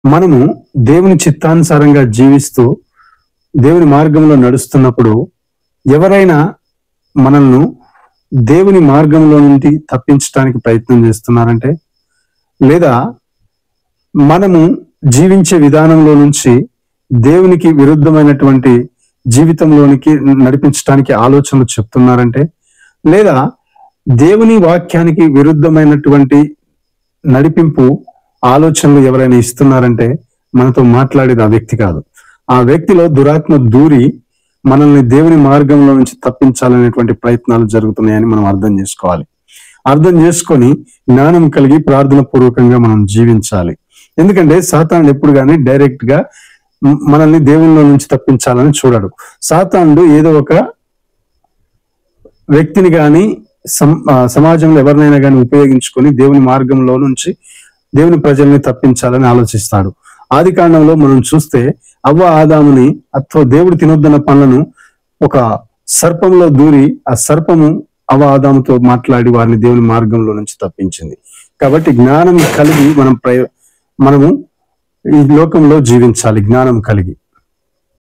మనము దేవుని చిత్తానుసారంగా జీవిస్తూ దేవుని మార్గంలో నడుస్తున్నప్పుడు ఎవరైనా మనల్ని దేవుని మార్గంలో నుండి తప్పించడానికి ప్రయత్నం చేస్తున్నారంటే, లేదా మనము జీవించే విధానంలో నుంచి దేవునికి విరుద్ధమైనటువంటి జీవితంలోనికి నడిపించడానికి ఆలోచనలు చెప్తున్నారంటే, లేదా దేవుని వాక్యానికి విరుద్ధమైనటువంటి నడిపింపు ఆలోచనలు ఎవరైనా ఇస్తున్నారంటే మనతో మాట్లాడేది ఆ వ్యక్తి కాదు. ఆ వ్యక్తిలో దురాత్మ దూరి మనల్ని దేవుని మార్గంలో నుంచి తప్పించాలనేటువంటి ప్రయత్నాలు జరుగుతున్నాయని మనం అర్థం చేసుకోవాలి. అర్థం చేసుకొని జ్ఞానం కలిగి ప్రార్థన పూర్వకంగా మనం జీవించాలి. ఎందుకంటే సాతానుడు ఎప్పుడు కానీ డైరెక్ట్ గా మనల్ని దేవునిలో నుంచి తప్పించాలని చూడడు. సాతానుడు ఏదో ఒక వ్యక్తిని గాని సమాజంలో ఎవరినైనా కానీ ఉపయోగించుకొని దేవుని మార్గంలో నుంచి దేవుని ప్రజల్ని తప్పించాలని ఆలోచిస్తాడు. ఆది కాండంలో మనం చూస్తే అవ్వ ఆదాముని దేవుడు తినొద్దన్న పనులను ఒక సర్పంలో దూరి ఆ సర్పము అవ్వ ఆదాముతో మాట్లాడి వారిని దేవుని మార్గంలో నుంచి తప్పించింది. కాబట్టి జ్ఞానం కలిగి మనము ఈ లోకంలో జీవించాలి. జ్ఞానం కలిగి